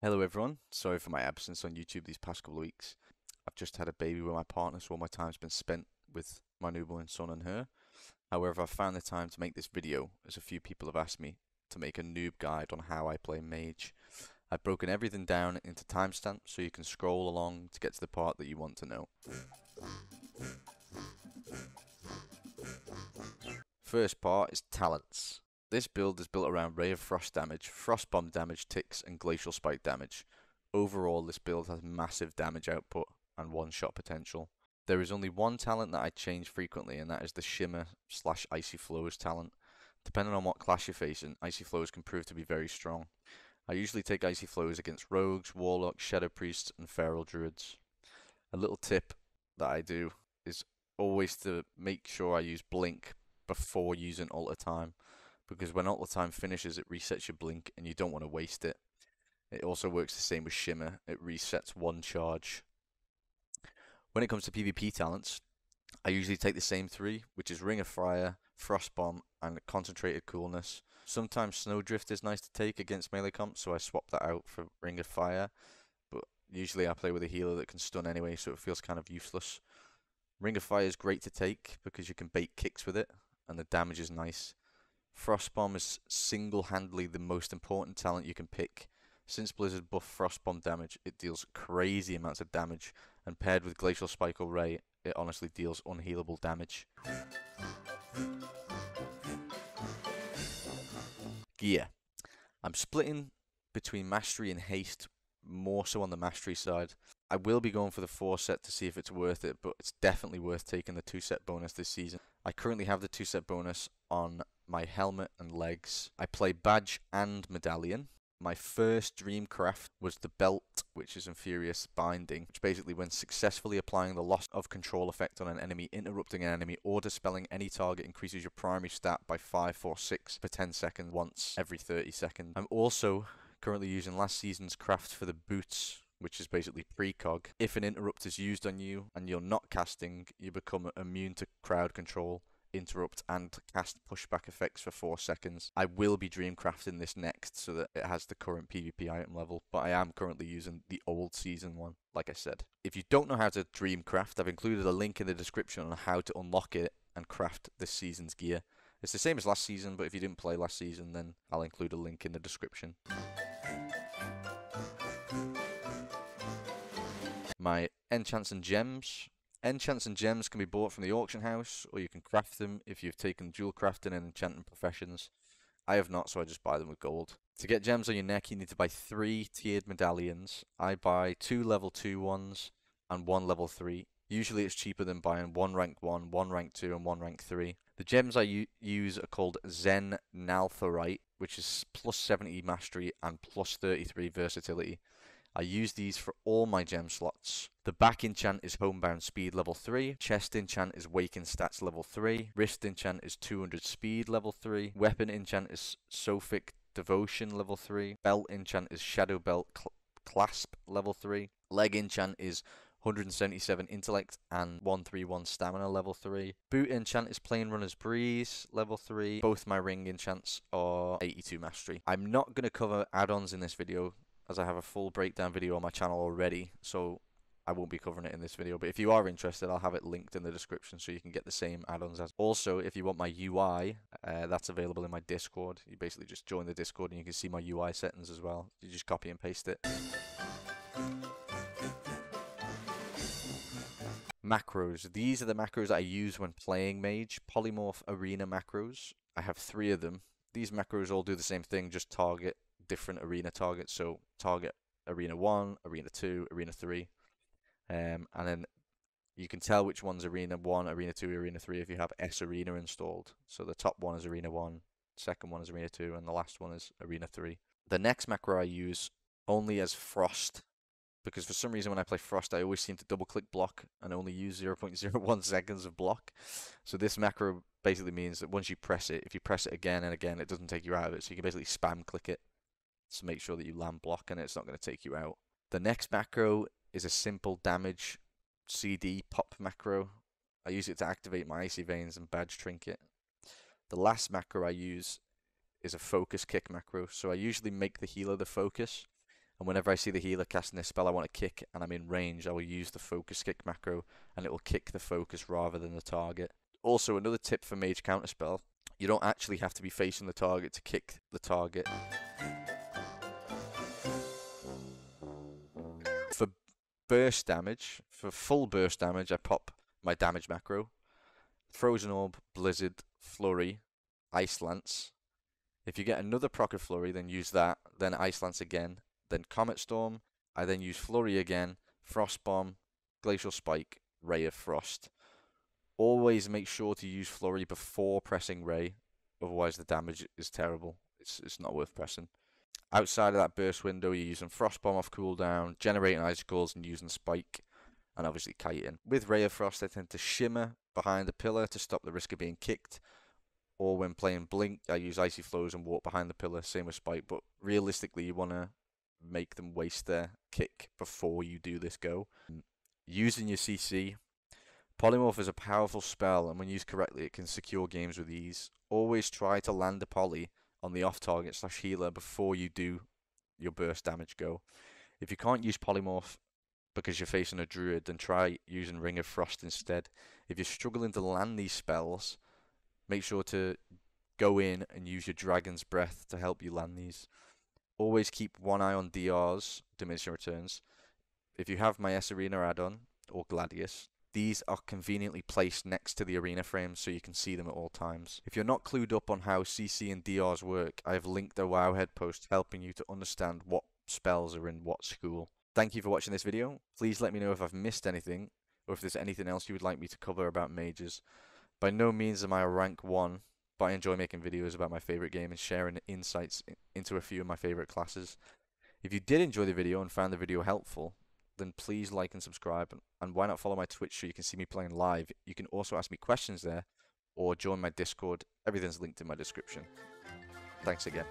Hello everyone, sorry for my absence on YouTube these past couple of weeks. I've just had a baby with my partner, so all my time's been spent with my newborn son and her. However, I've found the time to make this video as a few people have asked me to make a noob guide on how I play Mage. I've broken everything down into timestamps so you can scroll along to get to the part that you want to know. First part is talents. This build is built around Ray of Frost damage, Frost Bomb damage, ticks, and Glacial Spike damage. Overall, this build has massive damage output and one-shot potential. There is only one talent that I change frequently, and that is the Shimmer/Icy Flows talent. Depending on what class you're facing, Icy Flows can prove to be very strong. I usually take Icy Flows against Rogues, Warlocks, Shadow Priests, and Feral Druids. A little tip that I do is always to make sure I use Blink before using Alter Time, because when Alter Time finishes, it resets your Blink, and you don't want to waste it. It also works the same with Shimmer. It resets one charge. When it comes to PvP talents, I usually take the same three, which is Ring of Fire, Frost Bomb, and Concentrated Coolness. Sometimes Snowdrift is nice to take against melee comps, so I swap that out for Ring of Fire. But usually I play with a healer that can stun anyway, so it feels kind of useless. Ring of Fire is great to take because you can bait kicks with it, and the damage is nice. Frost Bomb is single-handedly the most important talent you can pick. Since Blizzard buffed Frost Bomb damage, it deals crazy amounts of damage, and paired with Glacial Spike or Ray, it honestly deals unhealable damage. Gear. I'm splitting between Mastery and Haste, more so on the Mastery side. I will be going for the 4-set to see if it's worth it, but it's definitely worth taking the 2-set bonus this season. I currently have the 2-set bonus on my helmet and legs. I play Badge and Medallion. My first dream craft was the Belt, which is Infurious Binding, which basically when successfully applying the loss of control effect on an enemy, interrupting an enemy, or dispelling any target increases your primary stat by 5, 4, 6 for 10 seconds once every 30 seconds. I'm also currently using last season's craft for the Boots, which is basically precog. If an interrupt is used on you and you're not casting, you become immune to crowd control, interrupt, and cast pushback effects for 4 seconds. I will be dreamcrafting this next so that it has the current PvP item level, but I am currently using the old season one, like I said. If you don't know how to dreamcraft, I've included a link in the description on how to unlock it and craft this season's gear. It's the same as last season, but if you didn't play last season, then I'll include a link in the description. My Enchants and Gems. Enchants and Gems can be bought from the auction house, or you can craft them if you've taken dual crafting and enchanting professions. I have not, so I just buy them with gold. To get gems on your neck, you need to buy 3 tiered medallions. I buy 2 level 2 ones and 1 level 3. Usually it's cheaper than buying 1 rank 1, 1 rank 2, and 1 rank 3. The gems I use are called Zen Nalthorite, which is plus 70 mastery and plus 33 versatility. I use these for all my gem slots. The back enchant is Homebound Speed level 3, chest enchant is Waken Stats level 3, wrist enchant is 200 Speed level 3, weapon enchant is Sophic Devotion level 3, belt enchant is Shadow Belt Clasp level 3, leg enchant is 177 Intellect and 131 Stamina level 3. Boot enchant is Plain Runner's Breeze level 3. Both my ring enchants are 82 Mastery. I'm not going to cover add-ons in this video, as I have a full breakdown video on my channel already, so I won't be covering it in this video. But if you are interested, I'll have it linked in the description so you can get the same add-ons as. Also, if you want my UI, that's available in my Discord. You basically just join the Discord and you can see my UI settings as well. You just copy and paste it. Macros. These are the macros I use when playing Mage. Polymorph Arena macros. I have 3 of them. These macros all do the same thing, just target different arena targets. So target Arena 1, Arena 2, Arena 3. And then you can tell which one's Arena 1, Arena 2, Arena 3 if you have S Arena installed. So the top one is Arena 1, second one is Arena 2, and the last one is Arena 3. The next macro I use only as Frost, because for some reason when I play Frost I always seem to double click block and only use 0.01 seconds of block. So this macro basically means that once you press it, if you press it again and again, it doesn't take you out of it. So you can basically spam click it to make sure that you land block and it's not going to take you out. The next macro is a simple damage CD pop macro. I use it to activate my Icy Veins and Badge Trinket. The last macro I use is a focus kick macro. So I usually make the healer the focus, And whenever I see the healer casting this spell I want to kick and I'm in range, I will use the focus kick macro and it will kick the focus rather than the target. Also, another tip for mage counterspell, you don't actually have to be facing the target to kick the target. For burst damage, for full burst damage, I pop my damage macro. Frozen Orb, Blizzard, Flurry, Ice Lance. If you get another proc of Flurry, then use that, then Ice Lance again, then Comet Storm. I then use Flurry again, Frost Bomb, Glacial Spike, Ray of Frost. Always make sure to use Flurry before pressing Ray, otherwise the damage is terrible. It's not worth pressing. Outside of that burst window, you're using Frost Bomb off cooldown, generating icicles and using Spike, and obviously kiting. With Ray of Frost, I tend to shimmer behind the pillar to stop the risk of being kicked. Or when playing Blink, I use Icy Flows and walk behind the pillar, same with Spike. But realistically, you want to make them waste their kick before you do this go. Using your CC, Polymorph is a powerful spell, and when used correctly, it can secure games with ease. Always try to land a poly on the off-target / healer before you do your burst damage go. If you can't use Polymorph because you're facing a druid, then try using Ring of Frost instead. If you're struggling to land these spells, make sure to go in and use your Dragon's Breath to help you land these. Always keep one eye on DRs, diminishing returns. If you have my S Arena add-on, or Gladius, these are conveniently placed next to the arena frames so you can see them at all times. If you're not clued up on how CC and DRs work, I have linked a Wowhead post helping you to understand what spells are in what school. Thank you for watching this video. Please let me know if I've missed anything, or if there's anything else you would like me to cover about mages. By no means am I a rank 1, but I enjoy making videos about my favourite game and sharing insights into a few of my favourite classes. If you did enjoy the video and found the video helpful, then please like and subscribe, and why not follow my Twitch so you can see me playing live. You can also ask me questions there, or join my Discord. Everything's linked in my description. Thanks again.